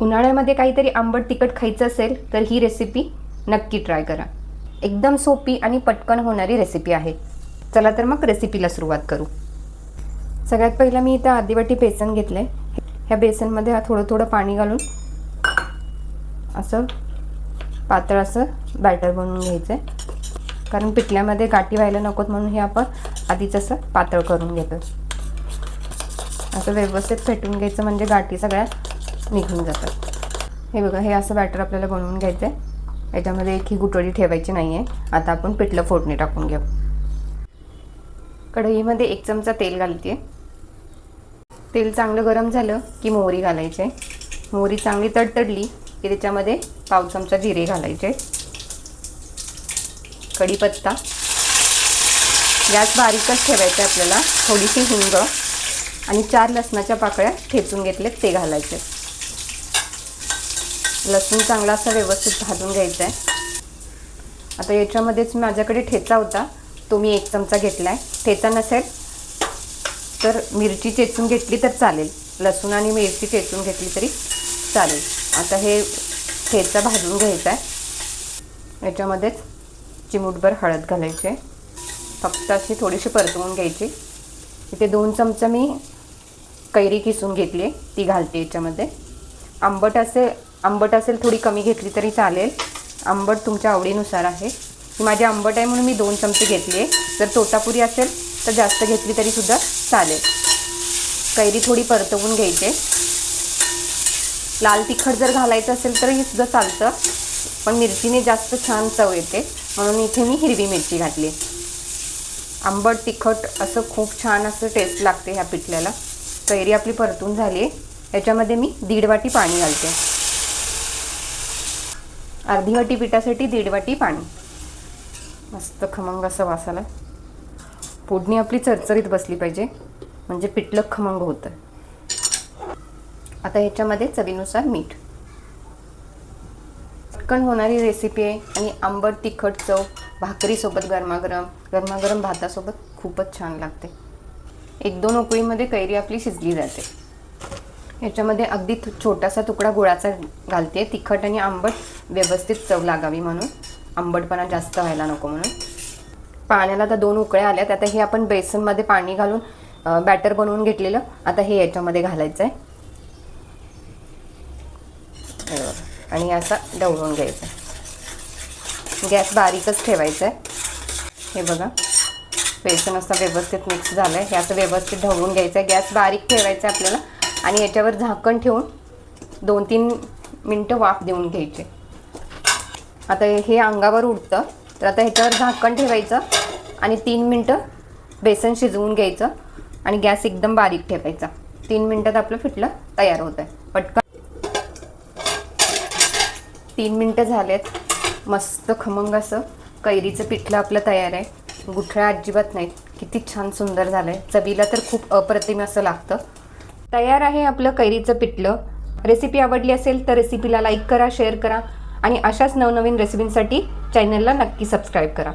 उन्हाळ्यामध्ये काहीतरी आंबट तिखट खायचं असेल तर ही रेसिपी नक्की ट्राय करा. एकदम सोपी आणि पटकन होणारी रेसिपी आहे. चला तर मग रेसिपीला सुरुवात करू. सगळ्यात पहिला मी इथं अर्धी वाटी बेसन घेतलं आहे. ह्या बेसनमध्ये थोडं थोडं पाणी घालून असं पातळ असं बॅटर बनवून घ्यायचं आहे. कारण पिठल्यामध्ये गाठी व्हायला नकोत म्हणून हे आपण आधीच असं पातळ करून घेतो. असं व्यवस्थित फेटून घ्यायचं म्हणजे गाठी सगळ्या निघून जातात. हे बघा, हे असं बॅटर आपल्याला बनवून घ्यायचं आहे. याच्यामध्ये एकही गुठळी ठेवायची नाही आहे. आता आपण पिठलं फोडणी टाकून घेऊ. कढईमध्ये 1 चमचा तेल घालते. तेल चांगलं गरम झालं की मोहरी घालायची आहे. मोहरी चांगली तडतडली की त्याच्यामध्ये पाव चमचा जिरे घालायचे. कढीपत्ता, गॅस बारीकच ठेवायचा आहे आपल्याला. थोडीशी हिंग आणि 4 लसणाच्या पाकळ्या ठेचून घेतलेत ते घालायचे. लसूण चांगला असा व्यवस्थित भाजून घ्यायचा आहे. आता याच्यामध्येच माझ्याकडे ठेचा होता, तो मी 1 चमचा घेतला आहे. ठेचा नसेल तर मिरची चेचून घेतली तर चालेल. लसूण आणि मिरची चेचून घेतली तरी चालेल. आता हे ठेचा भाजून घ्यायचा आहे. याच्यामध्येच चिमूटभर हळद घालायची आहे. फक्त अशी थोडीशी परतवून घ्यायची. इथे 2 चमचा मी कैरी किसून घेतली आहे, ती घालते याच्यामध्ये. आंबट असेल थोडी कमी घेतली तरी चालेल. आंबट तुमच्या आवडीनुसार आहे. माझी आंबट आहे म्हणून मी 2 चमचे घेतली आहे. जर तोतापुरी असेल तर जास्त घेतली तरी सुद्धा चालेल. कैरी थोडी परतवून घ्यायची. लाल तिखट जर घालायचं असेल तर हे सुद्धा चालतं, पण मिरचीने जास्त छान चव येते म्हणून इथे मी हिरवी मिरची घातली. आंबट तिखट असं खूप छान असं टेस्ट लागते ह्या पिठल्याला. कैरी आपली परतून झाली आहे. याच्यामध्ये मी 1.5 वाटी पाणी घालते. अर्धी वाटी पिठासाठी 1.5 वाटी पाणी. मस्त खमंग असं वास आला. फोडणी आपली चरचरीत बसली पाहिजे म्हणजे पिठलं खमंग होतं. आता ह्याच्यामध्ये चवीनुसार मीठ. पटकन होणारी रेसिपी आहे आणि आंबट तिखट चव भाकरीसोबत गरमागरम भातासोबत खूपच छान लागते. 1-2 उकळीमध्ये कैरी आपली शिजली जाते. याच्यामध्ये अगदी छोटासा तुकडा गुळाचा घालते. तिखट आणि आंबट व्यवस्थित चव लागावी म्हणून, आंबटपणा जास्त व्हायला नको म्हणून. पाण्याला आता 2 उकळ्या आल्यात. आता हे आपण बेसनमध्ये पाणी घालून बॅटर बनवून घेतलेलं आता हे याच्यामध्ये घालायचं आहे आणि असा ढवळून घ्यायचा. गॅस बारीकच ठेवायचा आहे. हे बघा, बेसन असं व्यवस्थित मिक्स झालं आहे. हे असं व्यवस्थित ढवळून घ्यायचं आहे. गॅस बारीक ठेवायचा आहे आपल्याला आणि याच्यावर झाकण ठेवून 2-3 मिनटं वाफ देऊन घ्यायचे. आता हे अंगावर उडतं तर आता ह्याच्यावर झाकण ठेवायचं आणि 3 मिनटं बेसन शिजवून घ्यायचं आणि गॅस एकदम बारीक ठेवायचा. 3 मिनटात आपलं पिठलं तयार होतं आहे. पटकन 3 मिनटं झालेत. मस्त खमंग असं कैरीचं पिठलं आपलं तयार आहे. गुठळ्या अजिबात नाहीत. किती छान सुंदर झालं आहे. चवीला तर खूप अप्रतिम असं लागतं. तयार आहे आपलं कैरीचं पिठलं. रेसिपी आवडली असेल तर रेसिपीला लाईक करा, शेअर करा आणि अशाच नवनवीन रेसिपींसाठी चॅनलला नक्की सबस्क्राईब करा.